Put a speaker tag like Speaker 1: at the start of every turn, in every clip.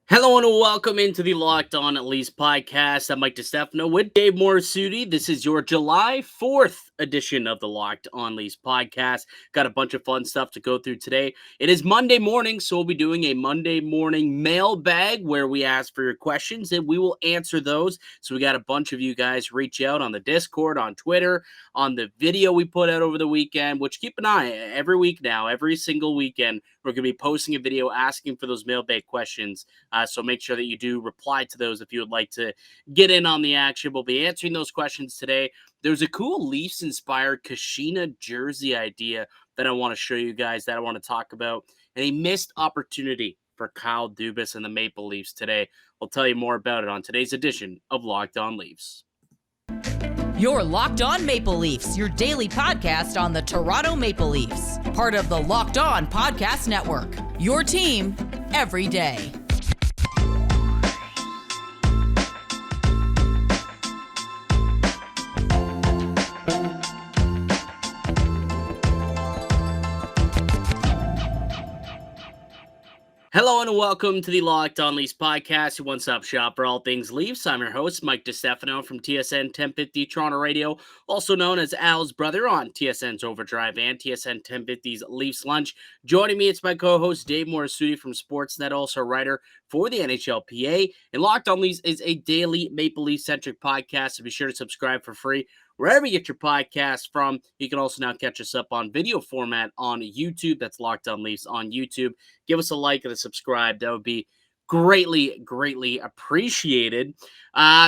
Speaker 1: Hello and welcome into the Locked On Leafs podcast. I'm Mike DiStefano with Dave Morassutti. This is your July 4th edition of the Locked On Leafs podcast. Got a bunch of fun stuff to go through today. It is Monday morning, so we'll be doing a Monday morning mailbag where we ask for your questions and we will answer those. So we got a bunch of you guys reach out on the Discord, on Twitter, on the video we put out over the weekend, which keep an eye every week now, every single weekend. We're going to be posting a video asking for those mailbag questions. So make sure that you do reply to those if you would like to get in on the action. We'll be answering those questions today. There's a cool Leafs-inspired Kachina jersey idea that I want to show you guys, that I want to talk about, and a missed opportunity for Kyle Dubas and the Maple Leafs today. We'll tell you more about it on today's edition of Locked On Leafs.
Speaker 2: You're Locked On Maple Leafs, your daily podcast on the Toronto Maple Leafs. Part of the Locked On Podcast Network, your team every day.
Speaker 1: Hello and welcome to the Locked On Leafs podcast, your one-stop shop for all things Leafs. I'm your host, Mike DiStefano from TSN 1050 Toronto Radio, also known as Al's brother on TSN's Overdrive and TSN 1050's Leafs Lunch. Joining me, it's my co-host, Dave Morassutti from Sportsnet, also a writer for the NHLPA. And Locked On Leafs is a daily Maple Leaf-centric podcast, so be sure to subscribe for free wherever you get your podcasts from. You can also now catch us up on video format on YouTube. That's Locked On Leafs on YouTube. Give us a like and a subscribe. That would be greatly appreciated.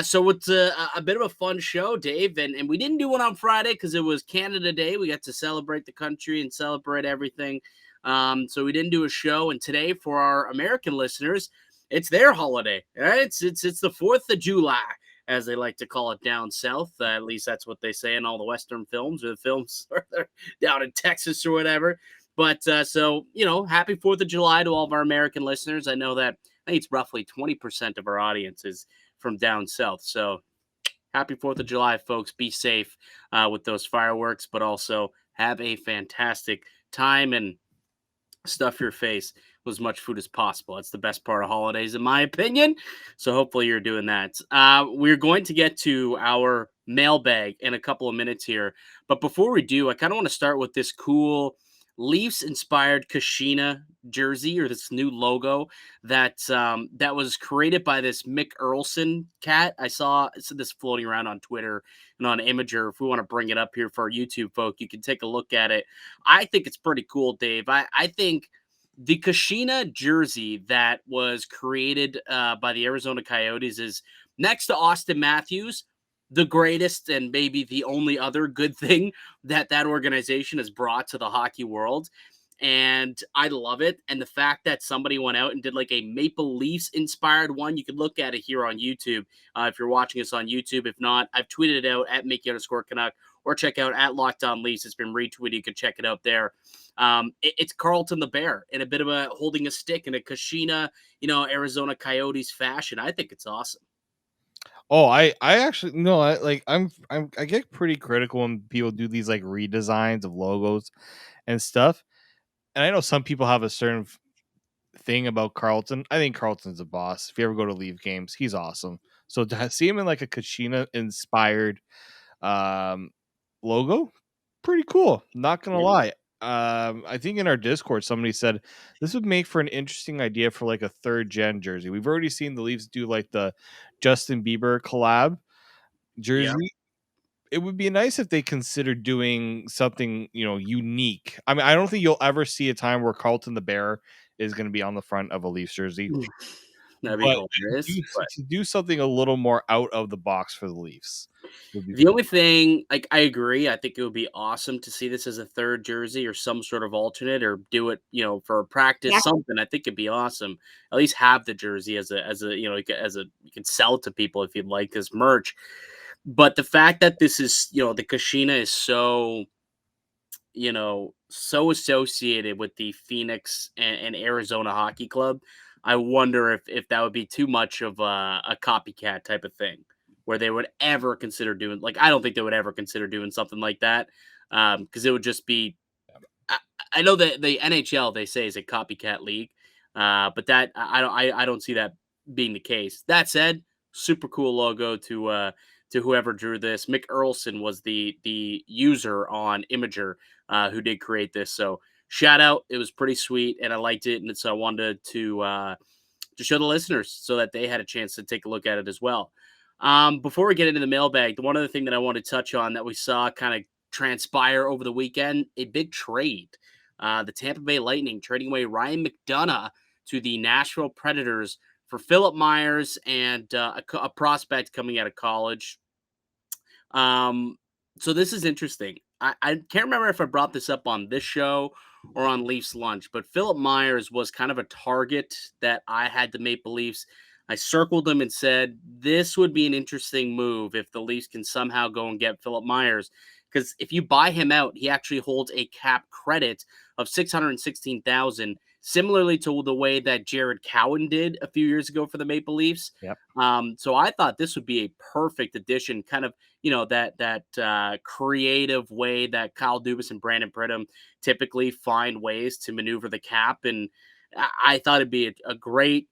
Speaker 1: So it's a bit of a fun show, Dave. And we didn't do one on Friday because it was Canada Day. We got to celebrate the country and celebrate everything. So we didn't do a show. And today, for our American listeners, it's their holiday. Right? It's the 4th of July, as they like to call it down south. At least that's what they say in all the Western films, or the films down in Texas or whatever. But so, happy 4th of July to all of our American listeners. I know that I think it's roughly 20% of our audience is from down south. So happy 4th of July, folks. Be safe with those fireworks, but also have a fantastic time and stuff your face with as much food as possible. That's the best part of holidays, in my opinion. So hopefully you're doing that. We're going to get to our mailbag in a couple of minutes here. But before we do, I kind of want to start with this cool Leafs-inspired Kachina jersey, or this new logo that was created by this Mick Earlson cat. I saw this floating around on Twitter and on Imager. If we want to bring it up here for our YouTube folk, you can take a look at it. I think it's pretty cool, Dave. I think the Kachina jersey that was created by the Arizona Coyotes is, next to Austin Matthews, the greatest and maybe the only other good thing that organization has brought to the hockey world. And I love it. And the fact that somebody went out and did like a Maple Leafs inspired one, you can look at it here on YouTube if you're watching us on YouTube. If not, I've tweeted it out at Mickey_Canuck, or check out at Locked On Leafs. It's been retweeted. You can check it out there. It's Carlton the Bear in a bit of a holding a stick in a Kachina, Arizona Coyotes fashion. I think it's awesome.
Speaker 3: Oh, I actually no, I get pretty critical when people do these like redesigns of logos and stuff. And I know some people have a certain thing about Carlton. I think Carlton's a boss. If you ever go to Leaf games, he's awesome. So to see him in like a Kachina inspired logo, pretty cool. Not gonna lie. I think in our Discord somebody said this would make for an interesting idea for like a third gen jersey. We've already seen the Leafs do like the Justin Bieber collab jersey.
Speaker 1: Yeah.
Speaker 3: It would be nice if they considered doing something, unique. I mean, I don't think you'll ever see a time where Carlton the Bear is going to be on the front of a Leafs jersey.
Speaker 1: That'd be
Speaker 3: But
Speaker 1: hilarious.
Speaker 3: to do something a little more out of the box for the Leafs would be
Speaker 1: The
Speaker 3: fun.
Speaker 1: only thing, like, I agree. I think it would be awesome to see this as a third jersey or some sort of alternate, or do it, for a practice,
Speaker 4: Yeah.
Speaker 1: something. I think it'd be awesome. At least have the jersey as a, you can sell it to people if you'd like as merch. But the fact that this is, the Kachina is so, so associated with the Phoenix and Arizona Hockey Club, I wonder if that would be too much of a copycat type of thing, where they would ever consider doing, like, I don't think they would ever consider doing something like that, because it would just be, I know that the NHL, they say, is a copycat league, but that I don't see that being the case. That said, super cool logo to whoever drew this. Mick Earlson was the user on Imager who did create this. So shout out, it was pretty sweet, and I liked it, and so I wanted to show the listeners so that they had a chance to take a look at it as well. Before we get into the mailbag, the one other thing that I want to touch on that we saw kind of transpire over the weekend, a big trade. The Tampa Bay Lightning trading away Ryan McDonagh to the Nashville Predators for Philippe Myers and a prospect coming out of college. So this is interesting. I can't remember if I brought this up on this show or on Leafs Lunch, but Philippe Myers was kind of a target that I had the Maple Leafs. I circled him and said this would be an interesting move if the Leafs can somehow go and get Philippe Myers. Because if you buy him out, he actually holds a cap credit of $616,000, similarly to the way that Jared Cowan did a few years ago for the Maple Leafs.
Speaker 3: Yep.
Speaker 1: So I thought this would be a perfect addition, kind of that creative way that Kyle Dubas and Brandon Pridham typically find ways to maneuver the cap, and I thought it'd be a great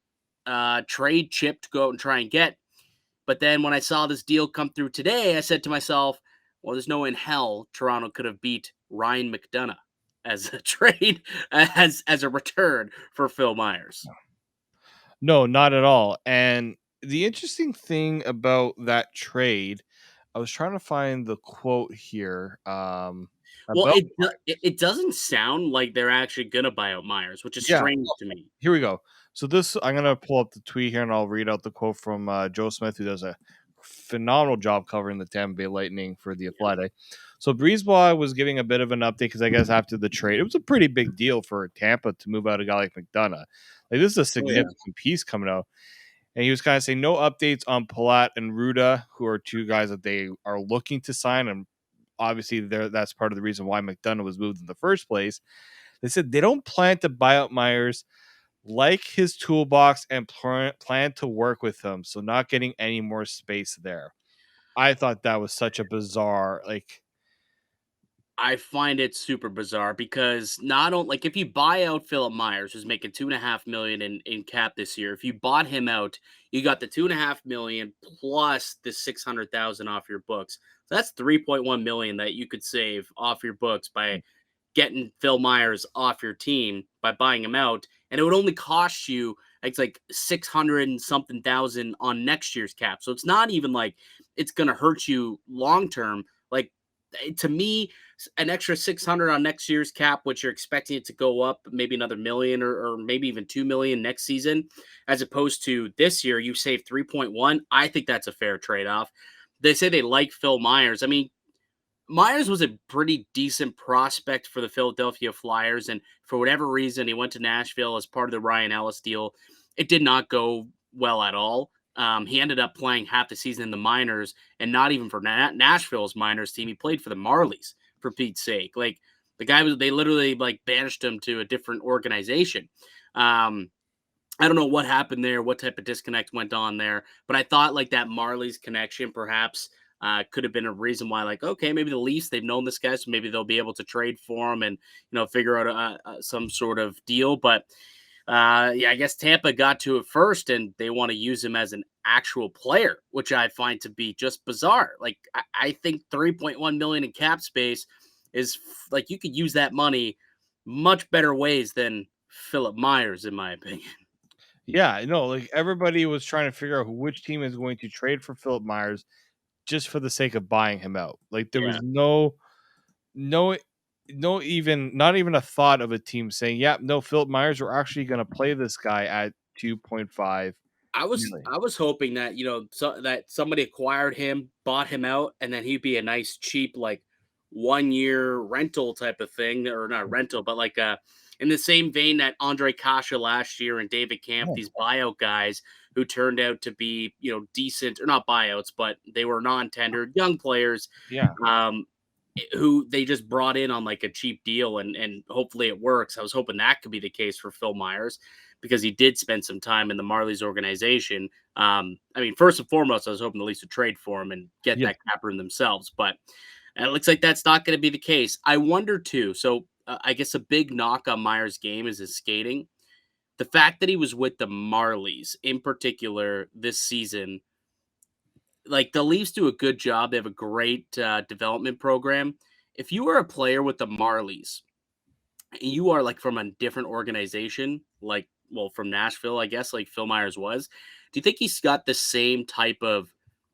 Speaker 1: trade chip to go out and try and get. But then when I saw this deal come through today, I said to myself, well, there's no way in hell Toronto could have beat Ryan McDonagh as a trade, as a return for Phil Myers.
Speaker 3: No, not at all. And the interesting thing about that trade, I was trying to find the quote here.
Speaker 1: Well,
Speaker 3: About
Speaker 1: it doesn't sound like they're actually going to buy out Myers, which is
Speaker 3: yeah,
Speaker 1: strange to me.
Speaker 3: here we go. So this, I'm gonna pull up the tweet here, and I'll read out the quote from Joe Smith, who does a phenomenal job covering the Tampa Bay Lightning for the Athletic. So Breezeball was giving a bit of an update because I guess after the trade, it was a pretty big deal for Tampa to move out a guy like McDonagh. Like this is a significant piece coming out. And he was kind of saying no updates on Palat and Ruda, who are two guys that they are looking to sign. And obviously that's part of the reason why McDonagh was moved in the first place. They said they don't plan to buy out Myers, like his toolbox, and plan to work with him. So not getting any more space there. I thought that was such a bizarre,
Speaker 1: I find it super bizarre because not only like if you buy out Philip Myers, who's making $2.5 million in cap this year, if you bought him out, you got the $2.5 million plus the $600,000 off your books. So that's $3.1 million that you could save off your books by getting Phil Myers off your team by buying him out, and it would only cost you it's like 600 and something thousand on next year's cap. So it's not even like it's gonna hurt you long term. Like to me, an extra 600 on next year's cap, which you're expecting it to go up maybe another million or maybe even 2 million next season, as opposed to this year, you save 3.1. I think that's a fair trade off. They say they like Phil Myers. I mean, Myers was a pretty decent prospect for the Philadelphia Flyers, and for whatever reason, he went to Nashville as part of the Ryan Ellis deal. It did not go well at all. He ended up playing half the season in the minors, and not even for Nashville's minors team. He played for the Marlies, for Pete's sake. Like the guy they literally like banished him to a different organization. I don't know what happened there, what type of disconnect went on there, but I thought like that Marlies connection perhaps could have been a reason why, like, okay, maybe the Leafs, they've known this guy, so maybe they'll be able to trade for him and, figure out some sort of deal. But yeah, I guess Tampa got to it first and they want to use him as an actual player, which I find to be just bizarre. Like, I think 3.1 million in cap space is like, you could use that money much better ways than Philip Myers, in my opinion.
Speaker 3: yeah, like everybody was trying to figure out which team is going to trade for Philip Myers just for the sake of buying him out. Like there was no even not even a thought of a team saying, yeah, no, Philip Myers, we're actually going to play this guy at 2.5 million.
Speaker 1: I was hoping that that somebody acquired him, bought him out, and then he'd be a nice cheap like 1 year rental type of thing, or not rental, but like in the same vein that Andre Kasha last year and David Camp, these buyout guys who turned out to be decent, or not buyouts, but they were non-tendered young players.
Speaker 3: Yeah.
Speaker 1: Who they just brought in on like a cheap deal, and hopefully it works. I was hoping that could be the case for Phil Myers because he did spend some time in the Marlies organization. I mean, first and foremost, I was hoping the Leafs would trade for him and get that cap room themselves, but it looks like that's not going to be the case. I wonder too. So I guess a big knock on Myers' game is his skating. the fact that he was with the Marlies in particular this season, like the Leafs do a good job. They have a great development program. If you are a player with the Marlies, and you are like from a different organization, like well, from Nashville, I guess, like Phil Myers was. Do you think he's got the same type of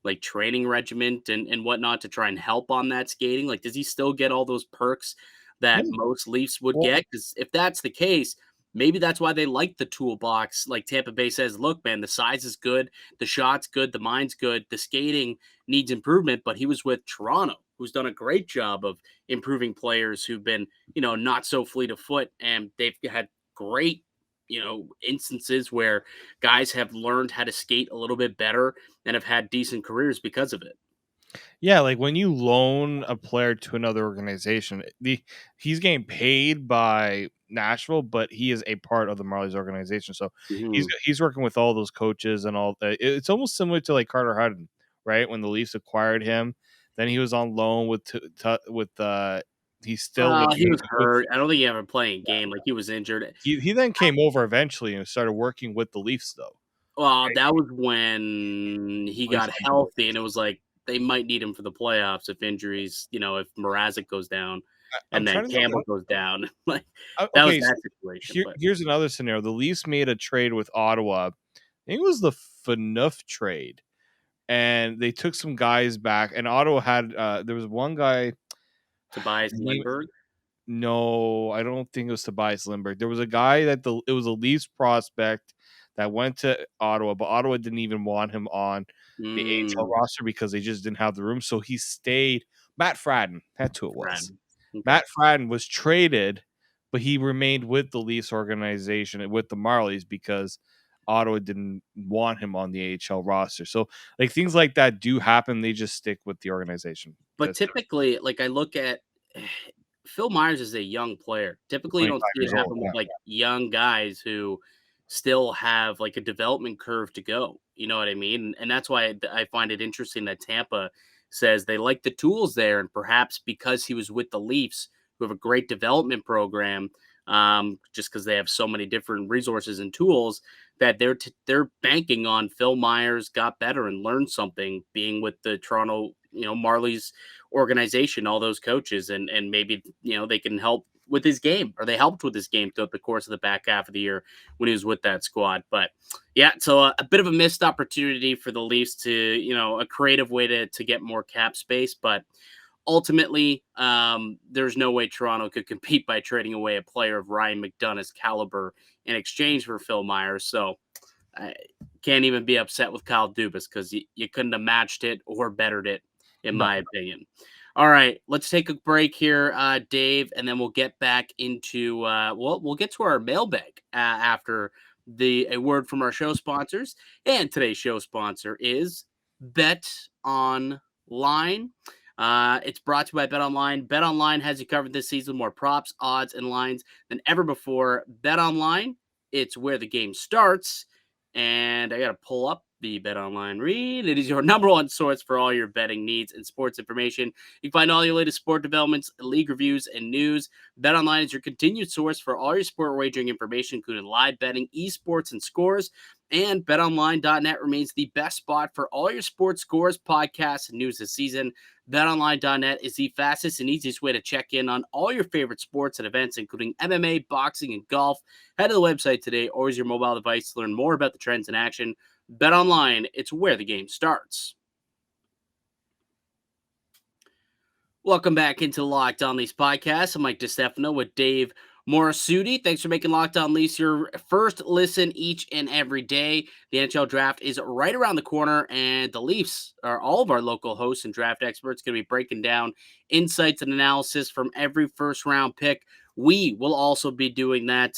Speaker 1: like training regiment and whatnot to try and help on that skating? Like, does he still get all those perks that
Speaker 3: Yeah.
Speaker 1: most Leafs would
Speaker 3: Well,
Speaker 1: get? Because if that's the case, maybe that's why they like the toolbox. Like Tampa Bay says, look, man, the size is good, the shot's good, the mind's good, the skating needs improvement. But he was with Toronto, who's done a great job of improving players who've been, not so fleet of foot, and they've had great, instances where guys have learned how to skate a little bit better and have had decent careers because of it.
Speaker 3: yeah, like when you loan a player to another organization, he's getting paid by Nashville, but he is a part of the Marlies organization. So
Speaker 1: Hmm.
Speaker 3: he's working with all those coaches and all. It's almost similar to like Carter Hutton, right? When the Leafs acquired him, then he was on loan he's still
Speaker 1: He was
Speaker 3: with
Speaker 1: hurt. I don't think he ever played a game. Like he was injured.
Speaker 3: he then came over eventually and started working with the Leafs though.
Speaker 1: Well, that was when he
Speaker 3: Leafs
Speaker 1: got
Speaker 3: had both.
Speaker 1: healthy, and it was like they might need him for the playoffs if injuries, if Mrazek goes down
Speaker 3: I'm
Speaker 1: and then
Speaker 3: trying to think.
Speaker 1: Campbell goes down. Like that was
Speaker 3: Okay,
Speaker 1: that situation. But
Speaker 3: here's another scenario. The Leafs made a trade with Ottawa. I think it was the Phaneuf trade, and they took some guys back. And Ottawa had there was one guy.
Speaker 1: Tobias
Speaker 3: his name-
Speaker 1: Lindbergh.
Speaker 3: No, I don't think it was Tobias Lindbergh. There was a guy it was a Leafs prospect that went to Ottawa, but Ottawa didn't even want him on the AHL
Speaker 1: Mm,
Speaker 3: roster because they just didn't have the room. So he stayed. Matt Fradden, that's who it was.
Speaker 1: Fred. Okay.
Speaker 3: Matt Fradden was traded, but he remained with the Leafs organization and with the Marlies because Ottawa didn't want him on the AHL roster. So like things like that do happen. They just stick with the organization.
Speaker 1: But
Speaker 3: That's
Speaker 1: typically, like I look at Phil Myers is a young player. Typically, you
Speaker 3: 25
Speaker 1: don't see
Speaker 3: years
Speaker 1: it
Speaker 3: old.
Speaker 1: happen with
Speaker 3: Yeah.
Speaker 1: like young guys who still have like a development curve to go. You know what I mean? And that's why I find it interesting that Tampa says they like the tools there, and perhaps because he was with the Leafs, who have a great development program, just because they have so many different resources and tools, that they're banking on Phil Myers got better and learned something being with the Toronto, Marlies organization, all those coaches, and maybe they can help with his game, or they helped with his game throughout the course of the back half of the year when he was with that squad. But yeah, so a bit of a missed opportunity for the Leafs to, a creative way to get more cap space, but ultimately, there's no way Toronto could compete by trading away a player of Ryan McDonagh's caliber in exchange for Phil Myers. So I can't even be upset with Kyle Dubas because you couldn't have matched it or bettered it, in
Speaker 3: No.
Speaker 1: my opinion. All right, let's take a break here, Dave, and then we'll get back into we'll get to our mailbag after a word from our show sponsors. And today's show sponsor is Bet Online. It's brought to you by Bet Online. Bet Online has you covered this season with more props, odds, and lines than ever before. Bet Online, it's where the game starts. And I got to pull up the Bet Online read. It is your number one source for all your betting needs and sports information. You can find all your latest sport developments, league reviews, and news. Bet Online is your continued source for all your sport wagering information, including live betting, esports, and scores. And betonline.net remains the best spot for all your sports scores, podcasts, and news this season. BetOnline.net is the fastest and easiest way to check in on all your favorite sports and events, including MMA, boxing, and golf. Head to the website today or use your mobile device to learn more about the trends in action. BetOnline, it's where the game starts. Welcome back into Locked On Leafs podcast. I'm Mike DiStefano with Dave Morassutti. Thanks for making Locked On Leafs your first listen each and every day. The NHL draft is right around the corner, and the Leafs are all of our local hosts and draft experts going to be breaking down insights and analysis from every first round pick. We will also be doing that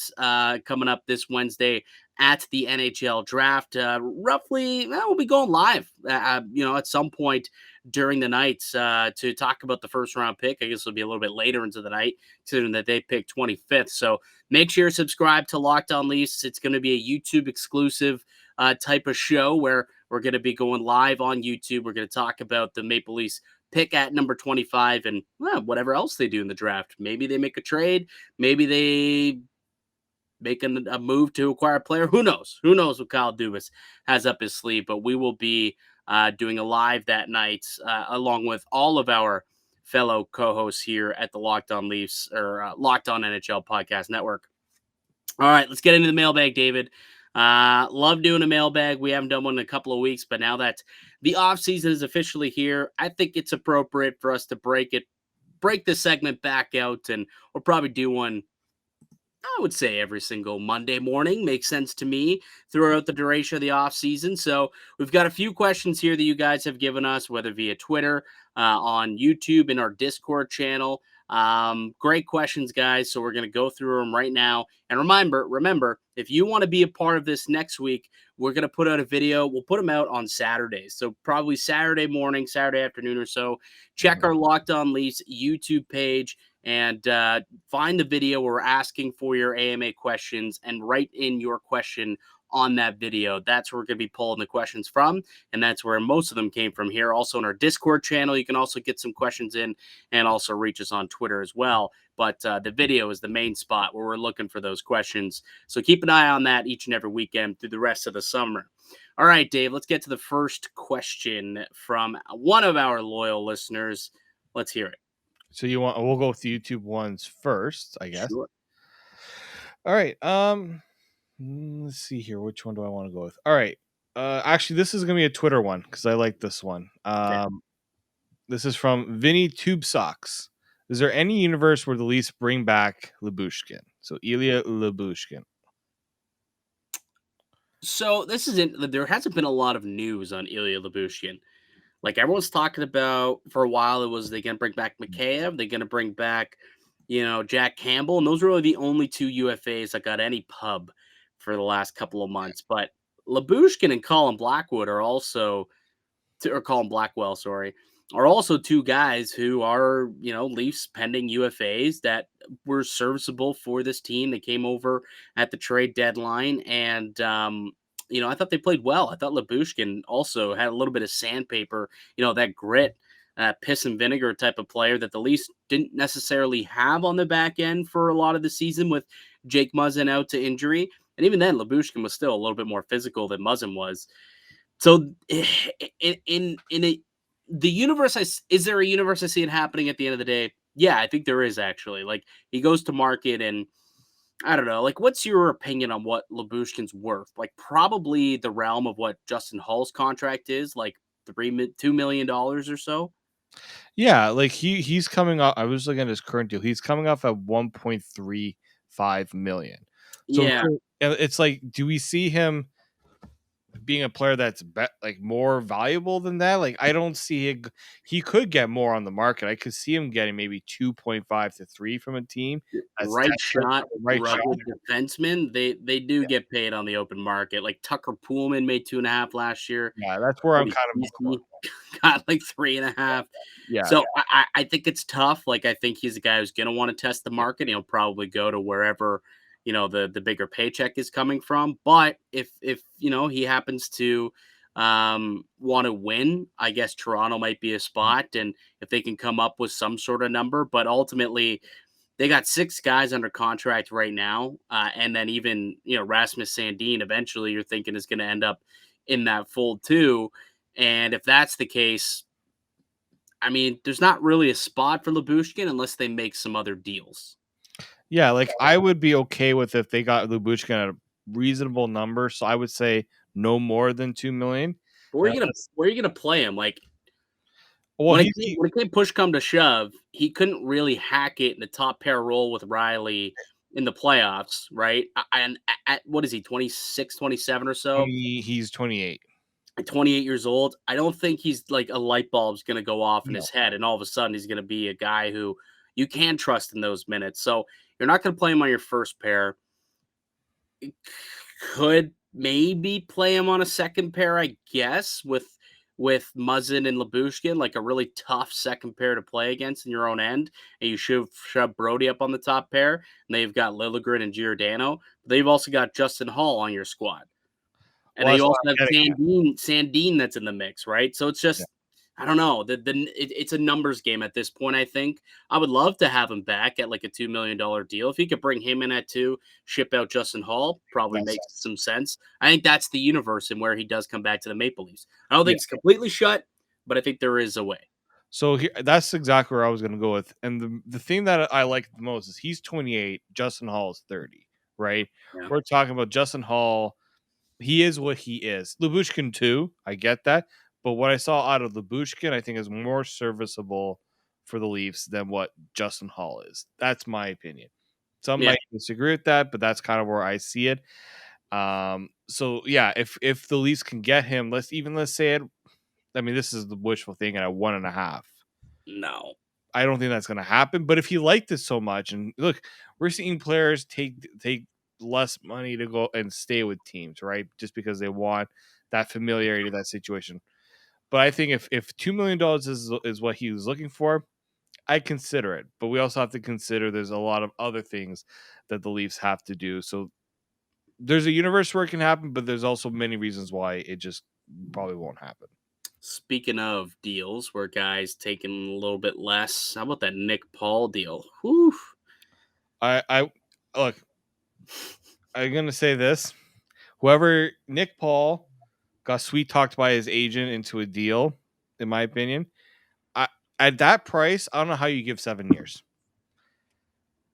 Speaker 1: coming up this Wednesday at the NHL draft. Roughly, we'll be going live, at some point during the night to talk about the first round pick. I guess it'll be a little bit later into the night, considering that they picked 25th. So make sure you subscribe to Locked On Leafs. It's going to be a YouTube exclusive type of show where we're going to be going live on YouTube. We're going to talk about the Maple Leafs pick at number 25 and whatever else they do in the draft. Maybe they make a trade. Maybe they making a move to acquire a player. Who knows? Who knows what Kyle Dubas has up his sleeve? But we will be doing a live that night along with all of our fellow co-hosts here at the Locked On Leafs or Locked On NHL Podcast Network. All right, let's get into the mailbag, David. Love doing a mailbag. We haven't done one in a couple of weeks, but now that the offseason is officially here, I think it's appropriate for us to break this segment back out, and we'll probably do one, I would say, every single Monday morning. Makes sense to me throughout the duration of the off season. So we've got a few questions here that you guys have given us, whether via Twitter, on YouTube, in our Discord channel. Great questions, guys. So we're going to go through them right now. And remember, if you want to be a part of this next week, we're going to put out a video. We'll put them out on Saturdays. So probably Saturday morning, Saturday afternoon or so. Check our Locked On Leafs YouTube page and find the video where we're asking for your AMA questions and write in your question on that video. That's where we're going to be pulling the questions from, and that's where most of them came from here. Also in our Discord channel, you can also get some questions in and also reach us on Twitter as well. But the video is the main spot where we're looking for those questions. So keep an eye on that each and every weekend through the rest of the summer. All right, Dave, let's get to the first question from one of our loyal listeners. Let's hear it.
Speaker 3: So we'll go with the YouTube ones first, I guess.
Speaker 1: Sure.
Speaker 3: All right. Let's see here. Which one do I want to go with? All right. Actually, this is gonna be a Twitter one because I like this one. This is from Vinny Tube Socks. Is there any universe where the Leafs bring back Lyubushkin? So Ilya Lyubushkin.
Speaker 1: So there hasn't been a lot of news on Ilya Lyubushkin. Like everyone's talking about for a while, it was they going to bring back Mikheyev, they're going to bring back, Jack Campbell, and those were really the only two UFAs that got any pub for the last couple of months. But Lyubushkin and Colin Blackwood are also, or Colin Blackwell, sorry, are also two guys who are, Leafs pending UFAs that were serviceable for this team. They came over at the trade deadline, and I thought they played well. I thought Lyubushkin also had a little bit of sandpaper, that grit, piss and vinegar type of player that the Leafs didn't necessarily have on the back end for a lot of the season with Jake Muzzin out to injury. And even then, Lyubushkin was still a little bit more physical than Muzzin was. So the universe, is there a universe I see it happening at the end of the day? Yeah, I think there is actually. Like he goes to market and I don't know. Like, what's your opinion on what Lyubushkin's worth? Like, probably the realm of what Justin Hall's contract is, like $2 million or so.
Speaker 3: Yeah, like he's coming off. I was looking at his current deal. He's coming off at 1.35 million. So
Speaker 1: Yeah,
Speaker 3: it's like, do we see him being a player that's more valuable than that? Like, I don't see it. He could get more on the market. I could see him getting maybe 2.5 to 3 from a team.
Speaker 1: right shot,
Speaker 3: right shot.
Speaker 1: rugged defensemen. They do get paid on the open market. Like Tucker Poolman made 2.5 last year.
Speaker 3: Yeah, that's where I'm kind of
Speaker 1: got like 3.5.
Speaker 3: Yeah.
Speaker 1: So I think it's tough. Like I think he's a guy who's gonna want to test the market. He'll probably go to wherever the bigger paycheck is coming from. But if he happens to want to win, I guess Toronto might be a spot, and if they can come up with some sort of number. But ultimately, they got 6 guys under contract right now, and then even Rasmus Sandin eventually you're thinking is going to end up in that fold too. And if that's the case, I mean, there's not really a spot for Lyubushkin unless they make some other deals.
Speaker 3: Yeah, like I would be okay with if they got Lyubushkin at a reasonable number. So I would say no more than 2 million.
Speaker 1: Where are you gonna play him? Like,
Speaker 3: well,
Speaker 1: when it came push come to shove, he couldn't really hack it in the top pair role with Riley in the playoffs, right? And at what is he, 26, 27 or so?
Speaker 3: He's 28.
Speaker 1: 28 years old. I don't think he's like a light bulb's going to go off in his head, and all of a sudden he's going to be a guy who you can trust in those minutes. So you're not going to play him on your first pair. Could maybe play him on a second pair, I guess, with Muzzin and Lyubushkin, like a really tough second pair to play against in your own end, and you shove Brody up on the top pair, and they've got Liljegren and Giordano. They've also got Justin Hall on your squad. And then you also have Sandin that's in the mix, right? So it's just, I don't know. It's a numbers game at this point. I think I would love to have him back at like a $2 million deal. If he could bring him in at 2, ship out Justin Hall, probably
Speaker 3: That's
Speaker 1: makes some sense. I think that's the universe in where he does come back to the Maple Leafs. I don't
Speaker 3: yeah.
Speaker 1: think it's completely shut, but I think there is a way.
Speaker 3: So that's exactly where I was going to go with. And the thing that I like the most is he's 28, Justin Hall is 30, right?
Speaker 1: Yeah.
Speaker 3: We're talking about Justin Hall. He is what he is. Lyubushkin too, I get that. But what I saw out of Lyubushkin, I think is more serviceable for the Leafs than what Justin Hall is. That's my opinion. Some
Speaker 1: Yeah.
Speaker 3: might disagree with that, but that's kind of where I see it. So yeah, if the Leafs can get him, let's say it. I mean, this is the wishful thinking at 1.5.
Speaker 1: No.
Speaker 3: I don't think that's going to happen. But if he liked it so much, and look, we're seeing players take less money to go and stay with teams, right? Just because they want that familiarity, that situation. But I think if $2 million is what he was looking for, I consider it. But we also have to consider there's a lot of other things that the Leafs have to do. So there's a universe where it can happen, but there's also many reasons why it just probably won't happen.
Speaker 1: Speaking of deals where guys taking a little bit less, how about that Nick Paul deal? Whew.
Speaker 3: I look. I'm gonna say this: whoever Nick Paul got sweet talked by his agent into a deal, in my opinion. At that price, I don't know how you give 7 years.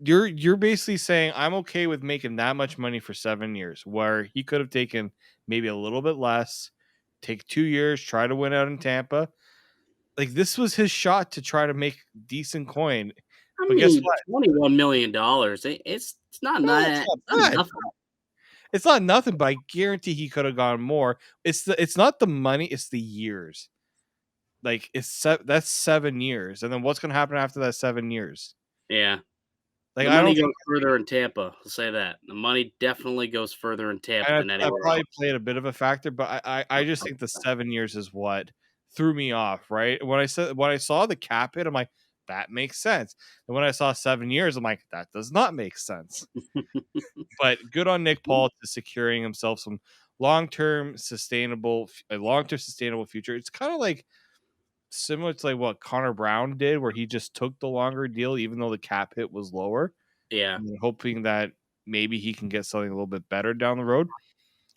Speaker 3: You're basically saying I'm okay with making that much money for 7 years, where he could have taken maybe a little bit less, take 2 years, try to win out in Tampa. Like this was his shot to try to make decent coin.
Speaker 1: I
Speaker 3: But guess
Speaker 1: mean,
Speaker 3: what?
Speaker 1: $21 million. It's not
Speaker 3: No, it's
Speaker 1: not,
Speaker 3: not
Speaker 1: not
Speaker 3: bad.
Speaker 1: nothing.
Speaker 3: It's not nothing, but I guarantee he could have gone more. It's not the money, it's the years. Like that's 7 years, and then what's going to happen after that 7 years?
Speaker 1: Yeah.
Speaker 3: Like
Speaker 1: The
Speaker 3: I
Speaker 1: money
Speaker 3: don't
Speaker 1: goes
Speaker 3: think
Speaker 1: further in Tampa. I'll say that. The money definitely goes further in Tampa than
Speaker 3: that
Speaker 1: anywhere
Speaker 3: probably
Speaker 1: else.
Speaker 3: played a bit of a factor, but I just think the 7 years is what threw me off. Right when I saw the cap hit, I'm like that makes sense, and when I saw 7 years, I'm like that does not make sense. But good on Nick Paul to securing himself some a long-term sustainable future. It's kind of like similar to like what Connor Brown did, where he just took the longer deal, even though the cap hit was lower,
Speaker 1: Yeah.
Speaker 3: and hoping that maybe he can get something a little bit better down the road.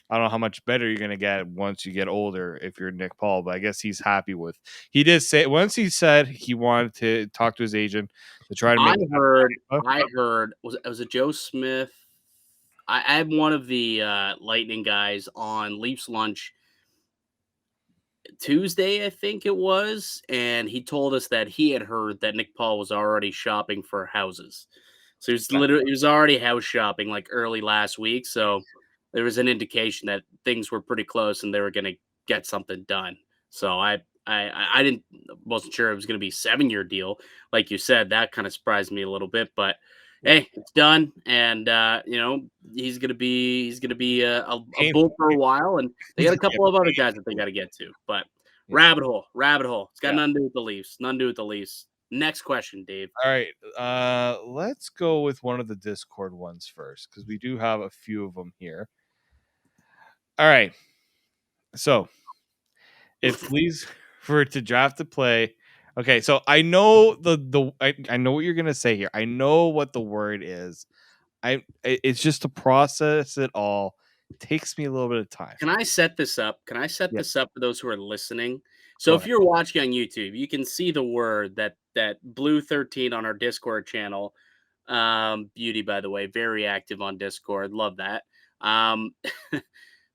Speaker 3: I don't know how much better you're going to get once you get older if you're Nick Paul, but I guess he's happy with. He did say once he said he wanted to talk to his agent to try to
Speaker 1: I
Speaker 3: make.
Speaker 1: heard was it Joe Smith? I had one of the Lightning guys on Leafs lunch Tuesday, I think it was, and he told us that he had heard that Nick Paul was already shopping for houses. So he was already house shopping like early last week. So there was an indication that things were pretty close and they were going to get something done. So I didn't wasn't sure it was going to be a 7-year deal, like you said. That kind of surprised me a little bit, but hey, it's done, and he's gonna be a bull for a while, and they got a couple of other guys that they got to get to. But
Speaker 3: Yeah.
Speaker 1: rabbit hole. It's got
Speaker 3: Yeah.
Speaker 1: nothing to do with the Leafs. Nothing to do with the Leafs. Next question, Dave.
Speaker 3: All right, let's go with one of the Discord ones first because we do have a few of them here. All right, so if Leafs were to draft a play, okay, so I know I know what you're gonna say here. I know what the word is. It's just to process it all. It takes me a little bit of time.
Speaker 1: Can I set this up? Can I set
Speaker 3: Yeah,
Speaker 1: this up for those who are listening? So
Speaker 3: go
Speaker 1: if
Speaker 3: ahead.
Speaker 1: you're watching on YouTube, you can see the word that Blue 13 on our Discord channel. Beauty, by the way, very active on Discord. Love that. Um,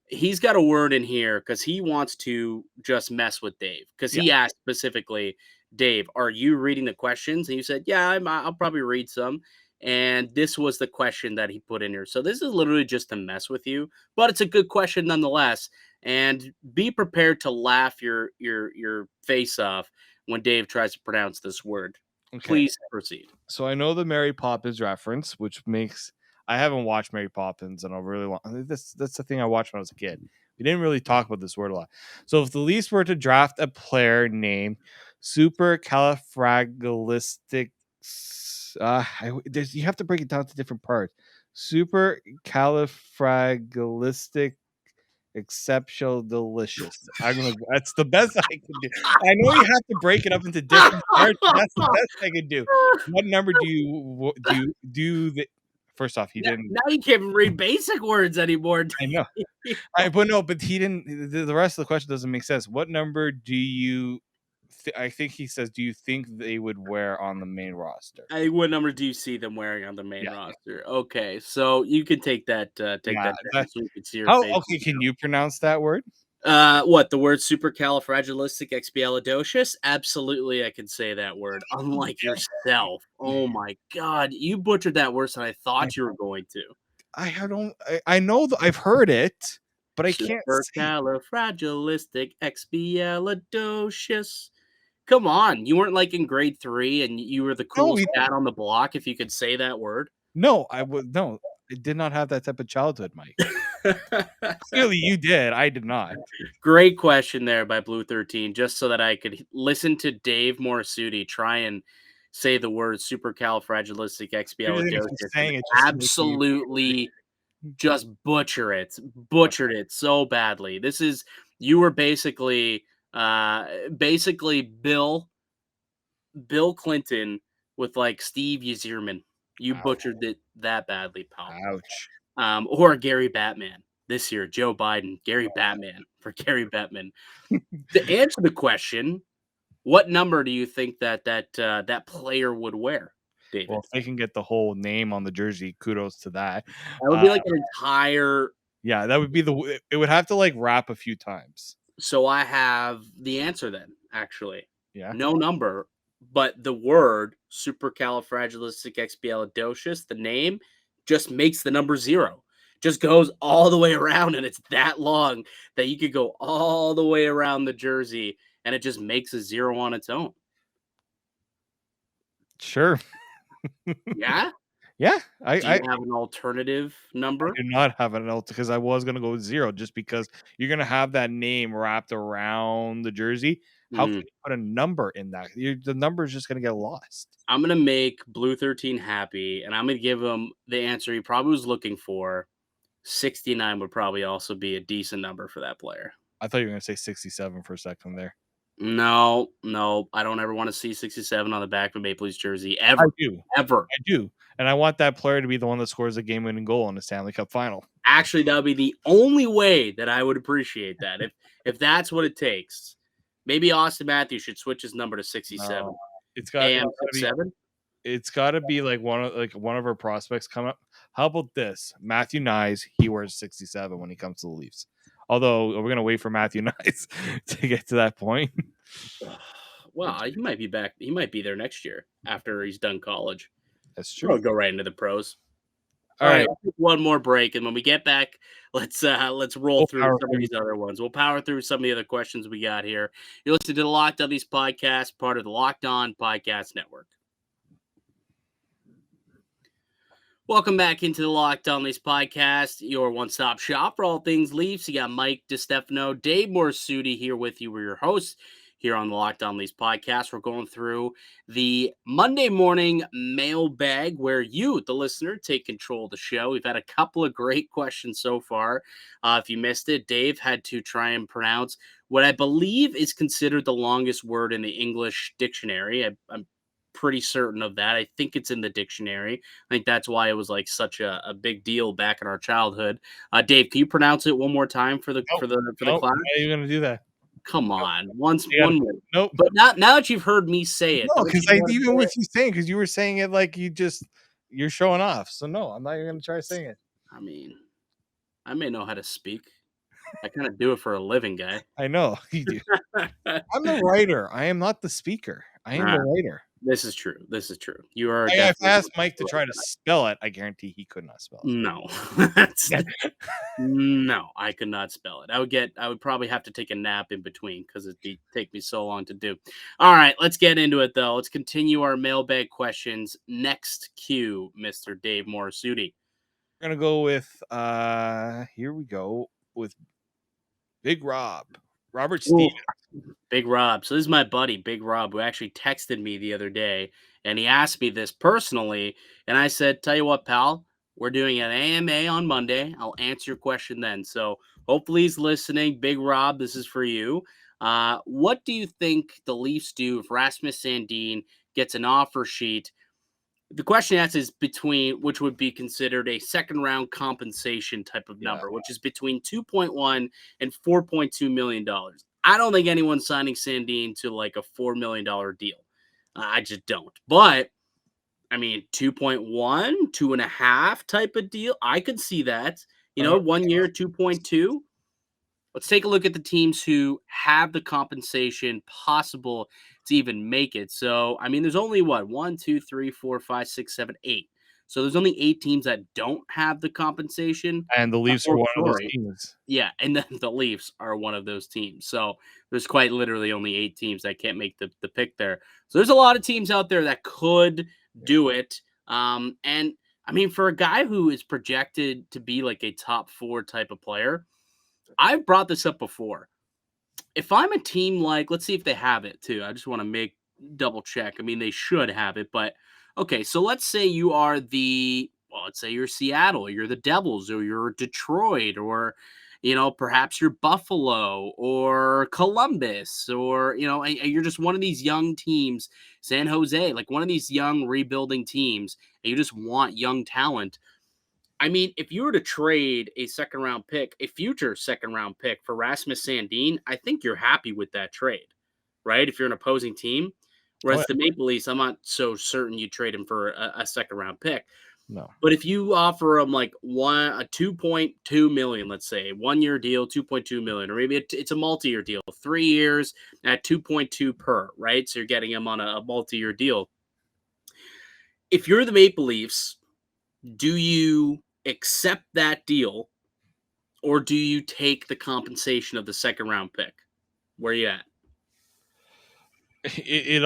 Speaker 1: he's got a word in here because he wants to just mess with Dave because
Speaker 3: Yeah,
Speaker 1: he asked specifically, Dave, are you reading the questions? And you said, yeah, I'll probably read some. And this was the question that he put in here. So this is literally just to mess with you, but it's a good question nonetheless. And be prepared to laugh your face off when Dave tries to pronounce this word.
Speaker 3: okay.
Speaker 1: Please proceed.
Speaker 3: So I know the Mary Poppins reference, which makes I haven't watched Mary Poppins in a really long. That's the thing I watched when I was a kid. We didn't really talk about this word a lot. So if the Leafs were to draft a player named Supercalifragilistic, you have to break it down to different parts. Supercalifragilistic Exceptional delicious. That's the best I can do. I know you have to break it up into different parts, but that's the best I can do. What number do you do the first off, he didn't.
Speaker 1: Now you can't even read basic words anymore.
Speaker 3: I know. But he didn't. The rest of the question doesn't make sense. What number do you? I think he says, "Do you think they would wear on the main roster?"
Speaker 1: What number do you see them wearing on the main
Speaker 3: Yeah.
Speaker 1: roster? Okay, so you can take that. That down so we can see your face.
Speaker 3: Okay, can you pronounce that word?
Speaker 1: What, the word supercalifragilisticexpialidocious? Absolutely, I can say that word. Unlike yourself. Oh my God, you butchered that worse than I thought you were going to.
Speaker 3: I know I've heard it, but I can't say.
Speaker 1: Supercalifragilisticexpialidocious. Come on, you weren't like in grade 3 and you were the coolest cat on the block if you could say that word.
Speaker 3: No, I did not have that type of childhood, Mike. Clearly you did. I did not.
Speaker 1: Great question there by Blue 13, just so that I could listen to Dave Morassutti try and say the word supercalifragilisticexpialidocious.
Speaker 3: Saying it
Speaker 1: Absolutely just butchered it so badly. You were basically Bill Clinton with like Steve Yzerman. You butchered it that badly, pal.
Speaker 3: Ouch.
Speaker 1: Or Gary Batman this year, Joe Biden, Gary Batman for Gary Bettman. To answer the question, what number do you think that player would wear, David?
Speaker 3: Well, if they can get the whole name on the jersey, kudos to that.
Speaker 1: That would be like an entire.
Speaker 3: Yeah, that would be it would have to like wrap a few times.
Speaker 1: So I have the answer then, actually.
Speaker 3: Yeah.
Speaker 1: No number, but the word supercalifragilisticexpialidocious, the name, just makes the number 0. Just goes all the way around, and it's that long that you could go all the way around the jersey, and it just makes a 0 on its own.
Speaker 3: Sure.
Speaker 1: Yeah?
Speaker 3: Yeah.
Speaker 1: Do you have an alternative number?
Speaker 3: I do not have an alternative because I was going to go with 0 just because you're going to have that name wrapped around the jersey. How can you put a number in that? The number is just going to get lost.
Speaker 1: I'm going to make Blue 13 happy, and I'm going to give him the answer he probably was looking for. 69 would probably also be a decent number for that player.
Speaker 3: I thought you were going to say 67 for a second there.
Speaker 1: No, I don't ever want to see 67 on the back of a Maple Leafs jersey ever.
Speaker 3: I do.
Speaker 1: Ever.
Speaker 3: I do. And I want that player to be the one that scores a game-winning goal in the Stanley Cup final.
Speaker 1: Actually, that would be the only way that I would appreciate that. If that's what it takes. Maybe Austin Matthews should switch his number to 67.
Speaker 3: It's got to be
Speaker 1: 7.
Speaker 3: It's got to be like one of our prospects come up. How about this? Matthew Nyes, he wears 67 when he comes to the Leafs. Although we're gonna wait for Matthew Nyes to get to that point.
Speaker 1: Well, he might be back. He might be there next year after he's done college.
Speaker 3: That's true.
Speaker 1: We'll go right into the pros.
Speaker 3: All right,
Speaker 1: one more break, and when we get back, let's roll through some of these other ones. We'll power through some of the other questions we got here. You listen to the Locked On Leafs podcast, part of the Locked On Podcast Network. Welcome back into the Locked On Leafs podcast, your one-stop shop for all things Leafs. You got Mike DiStefano, Dave Morassutti here with you. We're your hosts here on the Locked On Leafs podcast. We're going through the Monday morning mailbag where you, the listener, take control of the show. We've had a couple of great questions so far. If you missed it, Dave had to try and pronounce what I believe is considered the longest word in the English dictionary. I'm pretty certain of that. I think it's in the dictionary. I think that's why it was like such a big deal back in our childhood. Dave, can you pronounce it one more time for the class?
Speaker 3: How are you going to do that?
Speaker 1: Come on, one more.
Speaker 3: Nope.
Speaker 1: But now that you've heard me say it,
Speaker 3: no, because even with you saying, because you were saying it like you're showing off. So no, I'm not even going to try saying it.
Speaker 1: I mean, I may know how to speak. I kind of do it for a living, guy.
Speaker 3: I know you do. I'm the writer. I am not the speaker. I am the writer.
Speaker 1: This is true. You are.
Speaker 3: I've asked Mike to try to spell it. I guarantee he could not spell it.
Speaker 1: No, no, I could not spell it. I would probably have to take a nap in between because it'd take me so long to do. All right, let's get into it though. Let's continue our mailbag questions. Next cue, Mr. Dave Morassutti.
Speaker 3: We're gonna go with here we go with Big Robert Stevens.
Speaker 1: Big Rob. So this is my buddy, Big Rob, who actually texted me the other day, and he asked me this personally, and I said, tell you what, pal, we're doing an AMA on Monday. I'll answer your question then. So Hopefully he's listening. Big Rob, this is for you. What do you think the Leafs do if Rasmus Sandin gets an offer sheet? The question asked is between which would be considered a second round compensation type of
Speaker 3: Yeah.
Speaker 1: number, which is between 2.1 and $4.2 million. I don't think anyone's signing Sandin to like a $4 million deal. I just don't. But I mean, 2.1, 2.5 type of deal. I could see that.
Speaker 3: Uh,
Speaker 1: 1 year, 2.2. Let's take a look at the teams who have the compensation possible to even make it. So, I mean, there's only what, 1, 2, 3, 4, 5, 6, 7, 8. So there's only 8 teams that don't have the compensation.
Speaker 3: and the Leafs are
Speaker 1: Or
Speaker 3: one of those
Speaker 1: sorry,
Speaker 3: teams.
Speaker 1: yeah, and then the Leafs are one of those teams. So there's quite literally only 8 teams that can't make the pick there. So there's a lot of teams out there that could do it. And I mean, for a guy who is projected to be like a top 4 type of player, I've brought this up before. If I'm a team like, let's see if they have it too. I just want to make double check. I mean, they should have it, but okay. So let's say you are let's say you're Seattle, or you're the Devils, or you're Detroit, or perhaps you're Buffalo or Columbus, or and you're just one of these young teams, San Jose, like one of these young rebuilding teams, and you just want young talent. I mean, if you were to trade a second round pick, a future second round pick for Rasmus Sandin, I think you're happy with that trade, right? If you're an opposing team.
Speaker 3: Oh,
Speaker 1: Whereas
Speaker 3: yeah.
Speaker 1: the Maple Leafs, I'm not so certain you trade him for a second round pick.
Speaker 3: No.
Speaker 1: But if you offer him like a 2.2 million, let's say 1 year deal, 2.2 million, or maybe it's a multi-year deal, 3 years at 2.2 per, right? So you're getting him on a multi-year deal. If you're the Maple Leafs, do you accept that deal, or do you take the compensation of the second round pick? Where are you at?
Speaker 3: It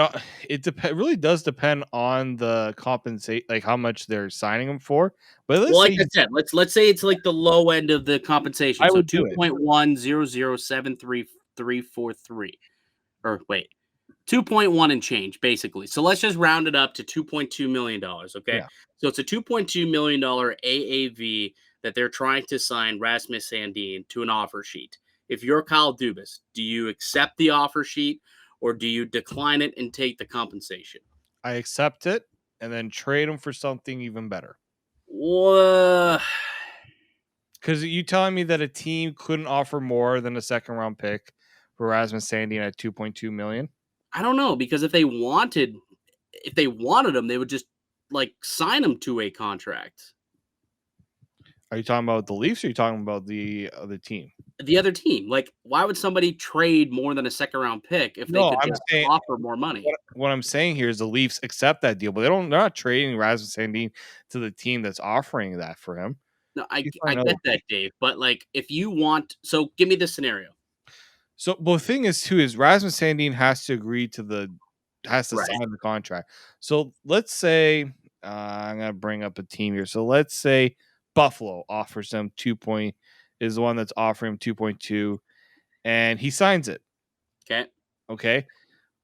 Speaker 3: really does depend on the compensate, like how much they're signing him for. But let's
Speaker 1: Well, like
Speaker 3: say
Speaker 1: I said, let's say it's like the low end of the compensation.
Speaker 3: I
Speaker 1: So
Speaker 3: would do
Speaker 1: two
Speaker 3: it.
Speaker 1: point 1007343, or wait, 2.1 and change, basically. So let's just round it up to $2.2 million. Okay.
Speaker 3: Yeah.
Speaker 1: So it's a $2.2 million AAV that they're trying to sign Rasmus Sandin to an offer sheet. If you're Kyle Dubas, do you accept the offer sheet, or do you decline it and take the compensation?
Speaker 3: I accept it and then trade him for something even better.
Speaker 1: Wha-
Speaker 3: Because you telling me that a team couldn't offer more than a second round pick for Rasmus Sandin at 2.2 million?
Speaker 1: I don't know, because if they wanted him, they would just like sign him to a contract.
Speaker 3: Are you talking about the Leafs or are you talking about the other team?
Speaker 1: The other team, like, why would somebody trade more than a second round pick if they
Speaker 3: No,
Speaker 1: could
Speaker 3: I'm
Speaker 1: just
Speaker 3: saying
Speaker 1: offer more money?
Speaker 3: what I'm saying here is the Leafs accept that deal, but they're not trading Rasmus Sandin to the team that's offering that for him.
Speaker 1: No,
Speaker 3: He's
Speaker 1: I
Speaker 3: fine.
Speaker 1: get that, Dave, but like, if you want, so give me this scenario.
Speaker 3: So, but the thing is, too, is Rasmus Sandin has to agree to has to
Speaker 1: Right.
Speaker 3: sign the contract. So let's say I'm gonna bring up a team here. So let's say Buffalo offers him 2 is the one that's offering him 2.2, and he signs it.
Speaker 1: Okay.
Speaker 3: Okay,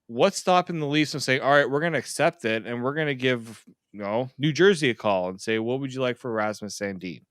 Speaker 3: what's stopping the Leafs from saying, "All right, we're gonna accept it, and we're gonna give New Jersey a call and say, what would you like for Rasmus Sandin?"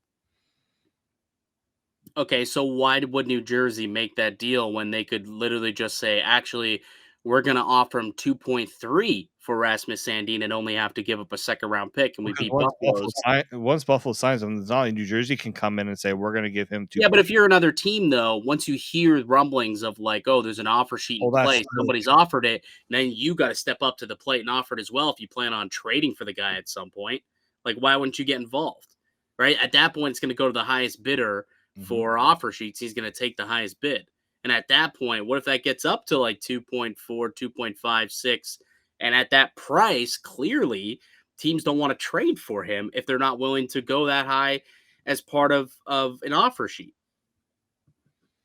Speaker 1: Okay, so why would New Jersey make that deal when they could literally just say, actually, we're going to offer him 2.3 for Rasmus Sandin and only have to give up a second round pick, and we
Speaker 3: Because
Speaker 1: beat Buffalo's.
Speaker 3: Once Buffalo signs him, it's not like New Jersey can come in and say, "We're gonna give him 2."
Speaker 1: Yeah, but if you're another team, though, once you hear rumblings of like, oh, there's an offer sheet in
Speaker 3: Well, that's
Speaker 1: place, somebody's offered it, then you got to step up to the plate and offer it as well if you plan on trading for the guy at some point. Like, why wouldn't you get involved? Right? At that point, it's going to go to the highest bidder
Speaker 3: Mhm.
Speaker 1: for offer sheets. He's going to take the highest bid. And at that point, what if that gets up to like 2.4, 2.56? And at that price, clearly, teams don't want to trade for him if they're not willing to go that high as part of an offer sheet.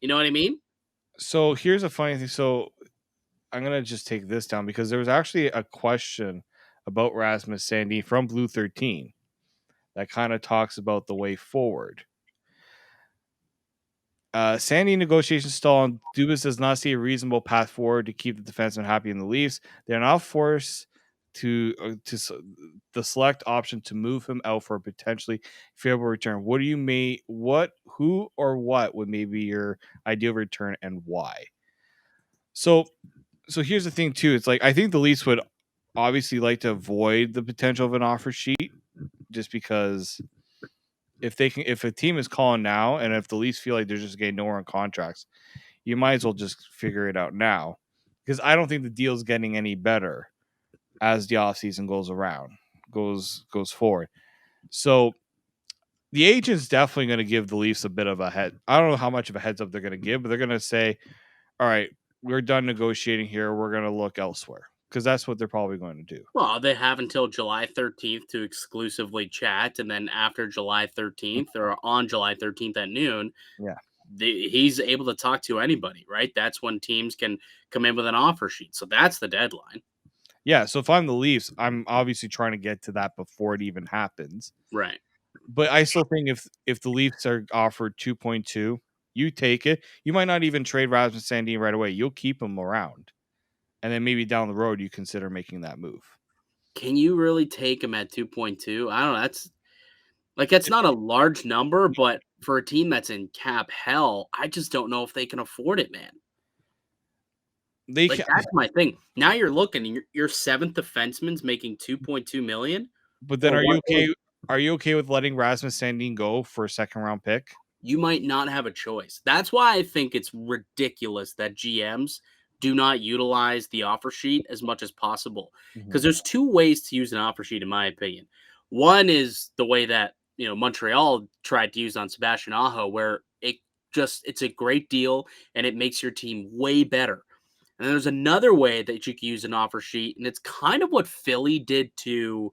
Speaker 1: You know what I mean?
Speaker 3: So here's a funny thing. So I'm gonna just take this down because there was actually a question about Rasmus Sandin from Blue 13 that kind of talks about the way forward. Sandy negotiations stall, and Dubas does not see a reasonable path forward to keep the defenseman happy in the Leafs. They are now forced the select option to move him out for a potentially favorable return. What do you who or what would maybe your ideal return and why? So here's the thing too. It's like I think the Leafs would obviously like to avoid the potential of an offer sheet, just because if a team is calling now and if the Leafs feel like they're just getting nowhere on contracts, you might as well just figure it out now, because I don't think the deal's getting any better as the offseason goes forward. So the agent's definitely going to give the Leafs a bit of a head. I don't know how much of a heads up they're going to give, but they're going to say, all right, we're done negotiating here. We're going to look elsewhere, because that's what they're probably going to do.
Speaker 1: Well, they have until July 13th to exclusively chat, and then after July 13th or on July 13th at noon,
Speaker 3: Yeah.
Speaker 1: he's able to talk to anybody, right? That's when teams can come in with an offer sheet. So that's the deadline.
Speaker 3: Yeah. So if I'm the Leafs, I'm obviously trying to get to that before it even happens.
Speaker 1: Right.
Speaker 3: But I still think if the Leafs are offered 2.2, you take it. You might not even trade Rasmus Sandin right away. You'll keep him around. And then maybe down the road, you consider making that move.
Speaker 1: Can you really take him at 2.2? I don't know. That's not a large number, but for a team that's in cap hell, I just don't know if they can afford it, man. That's my thing. Now you're looking, your seventh defenseman's making 2.2 million.
Speaker 3: But then are you okay? Are you okay with letting Rasmus Sandin go for a second round pick?
Speaker 1: You might not have a choice. That's why I think it's ridiculous that GMs do not utilize the offer sheet as much as possible. Because there's two ways to use an offer sheet, in my opinion. One is the way that Montreal tried to use on Sebastian Aho, where it's a great deal and it makes your team way better. And then there's another way that you can use an offer sheet, and it's kind of what Philly did to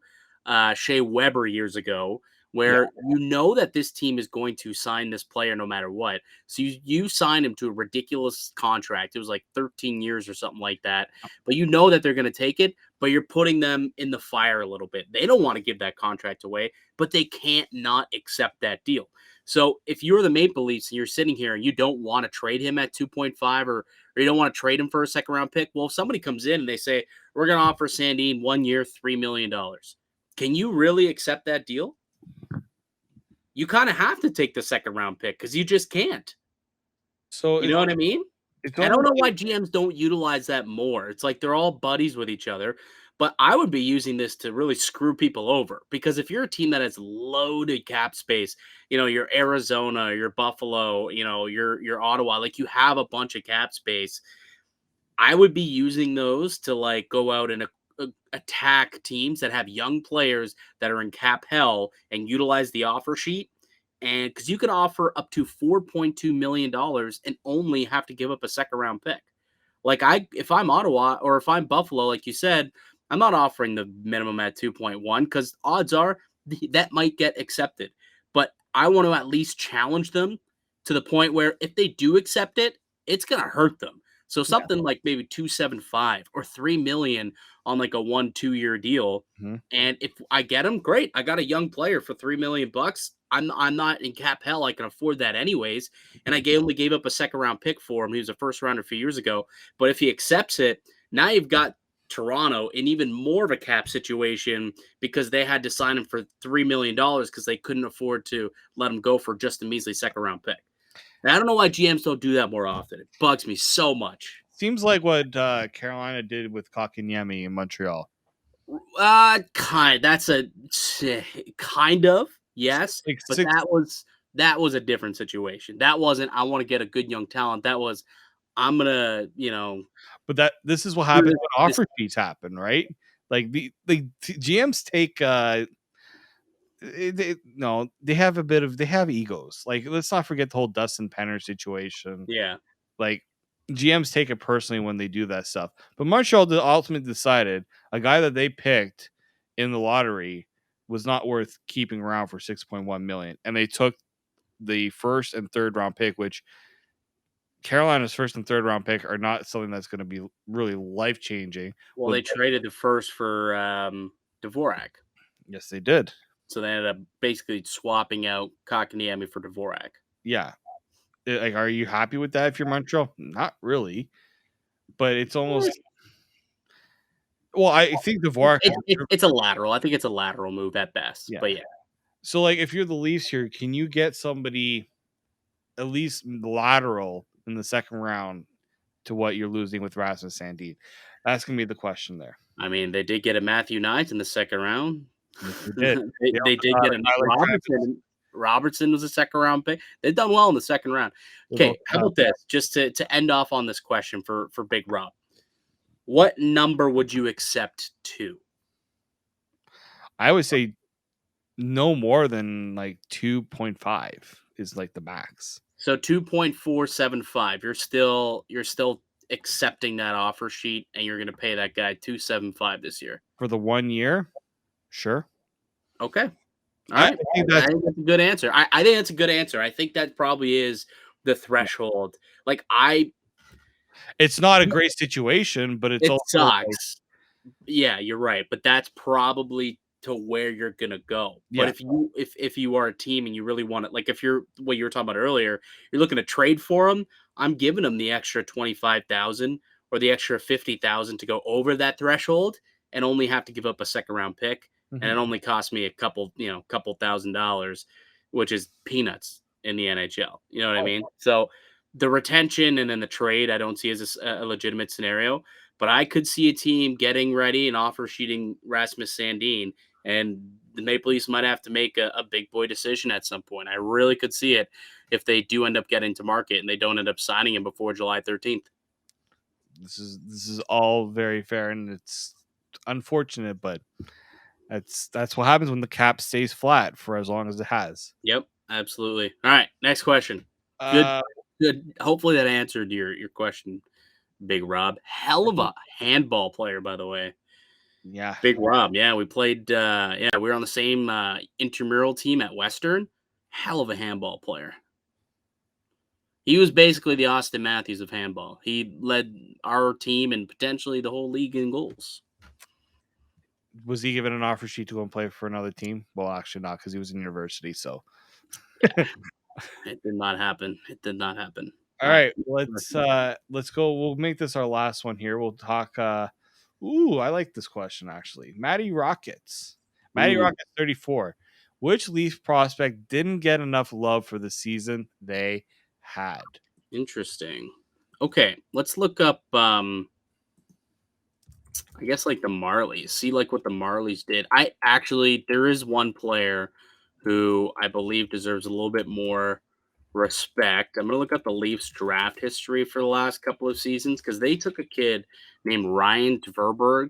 Speaker 1: Shea Weber years ago, where you know that this team is going to sign this player no matter what. So you sign him to a ridiculous contract. It was like 13 years or something like that. But you know that they're going to take it, but you're putting them in the fire a little bit. They don't want to give that contract away, but they can't not accept that deal. So if you're the Maple Leafs and you're sitting here and you don't want to trade him at 2.5 or you don't want to trade him for a second round pick, well, if somebody comes in and they say, we're going to offer Sandin 1 year, $3 million. Can you really accept that deal? You kind of have to take the second round pick because you just can't.
Speaker 3: So
Speaker 1: you know what I mean? I don't know why GMs don't utilize that more. It's like they're all buddies with each other. But I would be using this to really screw people over, because if you're a team that has loaded cap space, your Arizona, your Buffalo, your Ottawa, like you have a bunch of cap space, I would be using those to like go out and attack teams that have young players that are in cap hell and utilize the offer sheet. And because you can offer up to $4.2 million and only have to give up a second round pick. Like if I'm Ottawa or if I'm Buffalo, like you said, I'm not offering the minimum at 2.1 because odds are that might get accepted. But I want to at least challenge them to the point where if they do accept it, it's going to hurt them. So something like maybe 2.75 or 3 million on like a 1-2 year deal.
Speaker 3: Mm-hmm.
Speaker 1: And if I get them, great. I got a young player for $3 million. I'm not in cap hell. I can afford that anyways. And I only gave up a second round pick for him. He was a first rounder a few years ago. But if he accepts it, now you've got Toronto in even more of a cap situation because they had to sign him for $3 million because they couldn't afford to let him go for just a measly second round pick. And I don't know why GMs don't do that more often. It bugs me so much.
Speaker 3: Seems like what Carolina did with Kachina-inspired in Montreal.
Speaker 1: That's a kind of, yes, but that was a different situation. That wasn't, I want to get a good young talent. That was, I'm gonna,
Speaker 3: But this is what happens when offer sheets happen, right? Like the GMs take they have egos. Like, let's not forget the whole Dustin Penner situation.
Speaker 1: Yeah.
Speaker 3: Like, GMs take it personally when they do that stuff. But Montreal ultimately decided a guy that they picked in the lottery was not worth keeping around for $6.1 million, and they took the first and third round pick, which Carolina's first and third round pick are not something that's going to be really life changing.
Speaker 1: Well, they traded the first for Dvorak.
Speaker 3: Yes, they did.
Speaker 1: So they ended up basically swapping out Kotkaniemi for Dvorak.
Speaker 3: Yeah. Like, are you happy with that if you're Montreal? Not really. But it's almost Well, I think Dvorak.
Speaker 1: It's a lateral. I think it's a lateral move at best.
Speaker 3: Yeah.
Speaker 1: But yeah.
Speaker 3: So, like, if you're the Leafs here, can you get somebody at least lateral in the second round to what you're losing with Rasmus Sandin? That's gonna be the question there.
Speaker 1: I mean, they did get a Matthew Knight in the second round.
Speaker 3: Yes, they did.
Speaker 1: They did get a Robertson. Robertson was a second round pick. They've done well in the second round. Okay, how about this? Just to end off on this question for Big Rob. What number would you accept to?
Speaker 3: I would say no more than like 2.5 is like the max.
Speaker 1: So 2.475. You're still accepting that offer sheet, and you're going to pay that guy 275 this year
Speaker 3: For the 1 year? Sure.
Speaker 1: Okay. All
Speaker 3: I
Speaker 1: right.
Speaker 3: think
Speaker 1: I think that's a good answer. I think that's a good answer. I think that probably is the threshold. Like
Speaker 3: it's not a great situation, but it's
Speaker 1: it
Speaker 3: also like,
Speaker 1: sucks. Yeah, you're right. But that's probably to where you're gonna go. But
Speaker 3: yeah.
Speaker 1: if you are a team and you really want it, like if you're what you were talking about earlier, you're looking to trade for him, I'm giving him the extra 25,000 or the extra 50,000 to go over that threshold and only have to give up a second round pick. And it only cost me a couple $1,000, which is peanuts in the NHL. You know what I mean? So the retention and then the trade, I don't see as a legitimate scenario. But I could see a team getting ready and offer sheeting Rasmus Sandin, and the Maple Leafs might have to make a big boy decision at some point. I really could see it if they do end up getting to market and they don't end up signing him before July 13th.
Speaker 3: This is all very fair, and it's unfortunate, but that's what happens when the cap stays flat for as long as it has.
Speaker 1: Yep, absolutely. All right, next question.
Speaker 3: Uh,
Speaker 1: Good. Hopefully that answered your question, Big Rob. Hell of a handball player, by the way.
Speaker 3: yeah.
Speaker 1: Big Rob. Yeah, we played. We were on the same intramural team at Western. Hell of a handball player. He was basically the Austin Matthews of handball. He led our team and potentially the whole league in goals.
Speaker 3: Was he given an offer sheet to go and play for another team? Well, actually not, because he was in university. So,
Speaker 1: It did not happen. It did not happen.
Speaker 3: all right, let's go. We'll make this our last one here. We'll talk. I like this question actually. Matty Rockets, 34. Which Leaf prospect didn't get enough love for the season they had?
Speaker 1: Interesting. Okay, let's look up. I guess like the Marlies. See like what the Marlies did. There is one player who I believe deserves a little bit more respect. I'm gonna look up the Leafs draft history for the last couple of seasons because they took a kid named Ryan Tverberg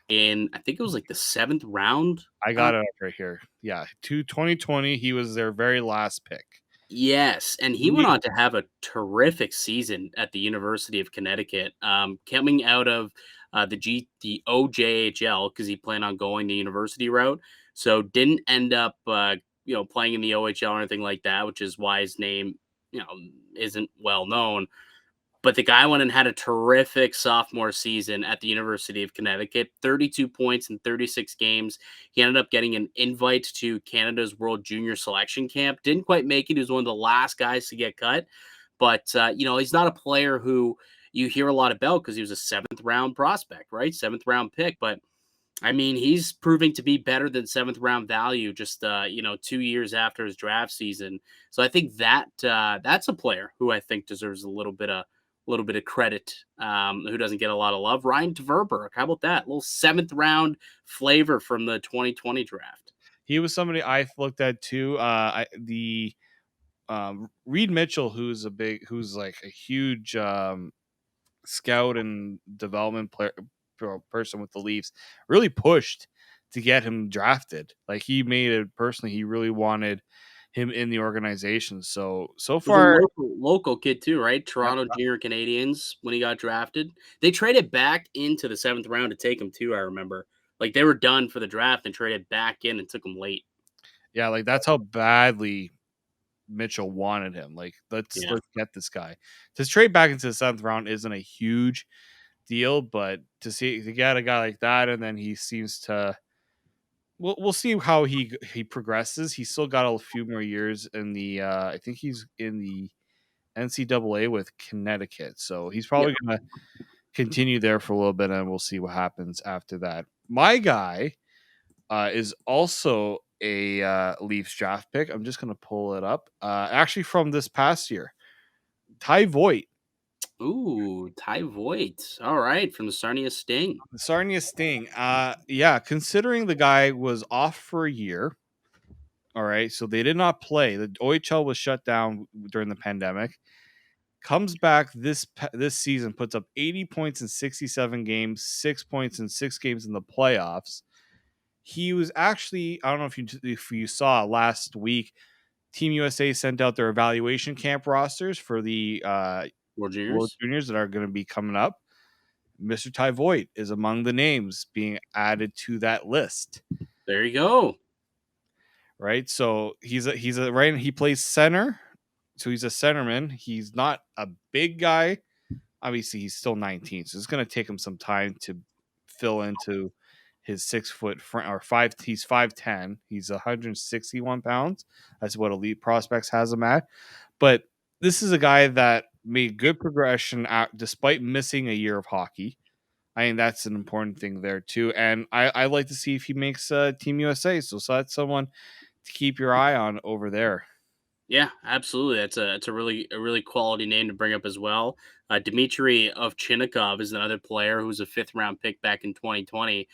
Speaker 1: in I think it was like the 7th round.
Speaker 3: I got it right here. Yeah, 2020. He was their very last pick.
Speaker 1: Yes, and he went on to have a terrific season at the University of Connecticut, coming out of the OJHL because he planned on going the university route. So didn't end up playing in the OHL or anything like that, which is why his name isn't well known. But the guy went and had a terrific sophomore season at the University of Connecticut, 32 points in 36 games. He ended up getting an invite to Canada's World Junior Selection Camp. Didn't quite make it. He was one of the last guys to get cut. But, he's not a player who you hear a lot about because he was a 7th round prospect, right? 7th round pick. But, I mean, he's proving to be better than 7th round value just, 2 years after his draft season. So I think that's a player who I think deserves a little bit of credit, who doesn't get a lot of love. Ryan Tverberg, how about that? A little 7th round flavor from the 2020 draft.
Speaker 3: He was somebody I looked at too. Reed Mitchell, who's like a huge scout and development person with the Leafs, really pushed to get him drafted. Like he made it personally. He really wanted him in the organization. So far,
Speaker 1: local kid too, right? Toronto Junior Canadians when he got drafted. They traded back into the 7th round to take him too. I remember, like they were done for the draft and traded back in and took him late.
Speaker 3: Yeah, like that's how badly Mitchell wanted him. Like let's get this guy. To trade back into the 7th round isn't a huge deal, but to get a guy like that, and then he seems to. We'll see how he progresses. He's still got a few more years in the. I think he's in the NCAA with Connecticut, so he's probably gonna continue there for a little bit, and we'll see what happens after that. My guy is also a Leafs draft pick. I'm just going to pull it up. Actually, from this past year, Ty Voigt.
Speaker 1: Ooh, Ty Voigt. All right, from the Sarnia Sting.
Speaker 3: The Sarnia Sting. Yeah, considering the guy was off for a year. All right, so they did not play. The OHL was shut down during the pandemic. Comes back this season, puts up 80 points in 67 games, 6 points in 6 games in the playoffs. He was actually, I don't know if you saw last week, Team USA sent out their evaluation camp rosters for the World Juniors that are going to be coming up. Mr. Ty Voigt is among the names being added to that list.
Speaker 1: There you go.
Speaker 3: Right, so he's a right. He plays center, so he's a centerman. He's not a big guy. Obviously, he's still 19, so it's going to take him some time to fill into his 6 foot front or 5. He's 5'10. He's 161 pounds. That's what Elite Prospects has him at. But this is a guy that made good progression despite missing a year of hockey. I think that's an important thing there too. And I like to see if he makes Team USA. So that's someone to keep your eye on over there.
Speaker 1: Yeah, absolutely. That's a really quality name to bring up as well. Dmitry Ovchinnikov is another player who's a 5th round pick back in 2020.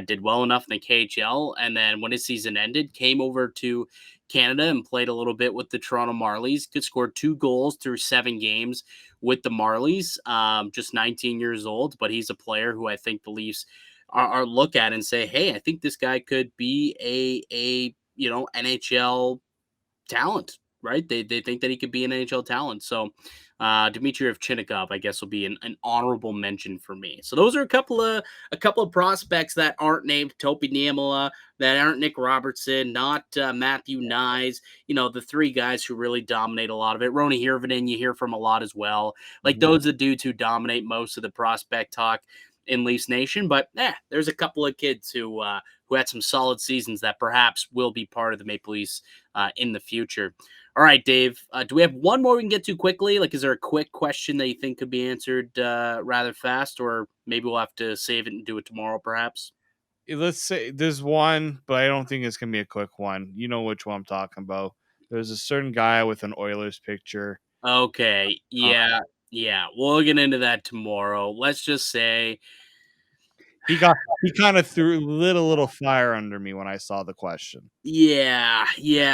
Speaker 1: Did well enough in the KHL, and then when his season ended, came over to Canada and played a little bit with the Toronto Marlies. Could score 2 goals through 7 games with the Marlies. Just 19 years old, but he's a player who I think the Leafs are look at and say, hey, I think this guy could be a NHL talent, right? They think that he could be an NHL talent. So Dmitry Ovchinnikov, I guess, will be an honorable mention for me. So those are a couple of prospects that aren't named Topi Niemela, that aren't Nick Robertson, not Matthew Nyes. The 3 guys who really dominate a lot of it. Roni Hirvonen, you hear from a lot as well. Like those are the dudes who dominate most of the prospect talk in Leafs Nation. But there's a couple of kids who had some solid seasons that perhaps will be part of the Maple Leafs in the future. All right, Dave, do we have one more we can get to quickly? Like, is there a quick question that you think could be answered rather fast, or maybe we'll have to save it and do it tomorrow, perhaps?
Speaker 3: Let's say there's one, but I don't think it's going to be a quick one. You know which one I'm talking about. There's a certain guy with an Oilers picture.
Speaker 1: Okay, yeah. We'll get into that tomorrow. Let's just say
Speaker 3: he kind of lit a little fire under me when I saw the question.
Speaker 1: Yeah.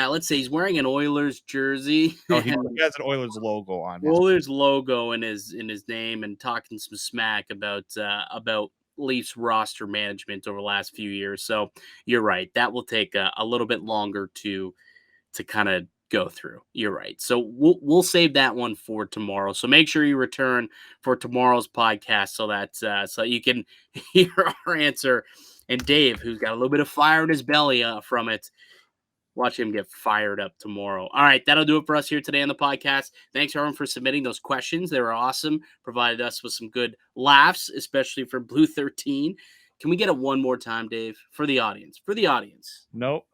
Speaker 1: Let's say he's wearing an Oilers jersey.
Speaker 3: Oh, he has an Oilers logo on.
Speaker 1: Oilers logo in his name, and talking some smack about Leafs roster management over the last few years. So you're right. That will take a little bit longer to kind of go through. You're right. So we'll save that one for tomorrow. So make sure you return for tomorrow's podcast so that so you can hear our answer. And Dave, who's got a little bit of fire in his belly from it, watch him get fired up tomorrow. All right, that'll do it for us here today on the podcast. Thanks, everyone, for submitting those questions. They were awesome. Provided us with some good laughs, especially for Blue 13. Can we get it one more time, Dave, for the audience?
Speaker 3: Nope.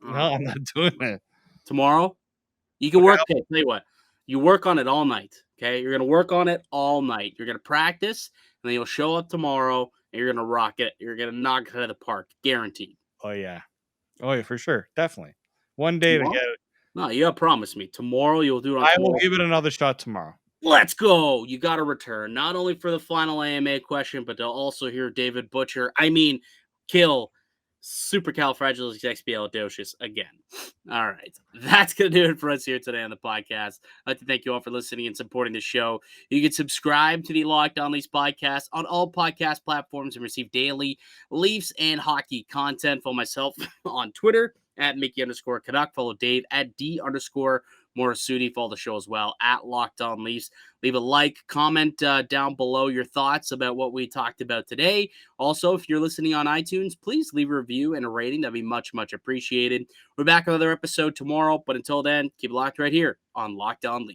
Speaker 3: No, I'm not doing it.
Speaker 1: Tomorrow, you can work. Okay, tell you what, you work on it all night. Okay, you're gonna work on it all night. You're gonna practice, and then you'll show up tomorrow, and you're gonna rock it. You're gonna knock it out of the park, guaranteed.
Speaker 3: Oh yeah, for sure, definitely. One day
Speaker 1: tomorrow?
Speaker 3: To get it.
Speaker 1: No, you gotta promise me. Tomorrow you'll do it.
Speaker 3: I will give it another shot tomorrow.
Speaker 1: Let's go. You got to return, not only for the final AMA question, but to also hear David kill supercalifragilisticexpialidocious again. All right. That's going to do it for us here today on the podcast. I'd like to thank you all for listening and supporting the show. You can subscribe to the Locked On Leafs podcast on all podcast platforms and receive daily Leafs and hockey content. Follow myself on Twitter at Mickey_Canuck. Follow Dave at D_Morassutti. Follow the show as well at Locked On Leafs. Leave a like, comment down below your thoughts about what we talked about today. Also, if you're listening on iTunes, please leave a review and a rating. That'd be much, much appreciated. We're back with another episode tomorrow, but until then, keep it locked right here on Locked On Leafs.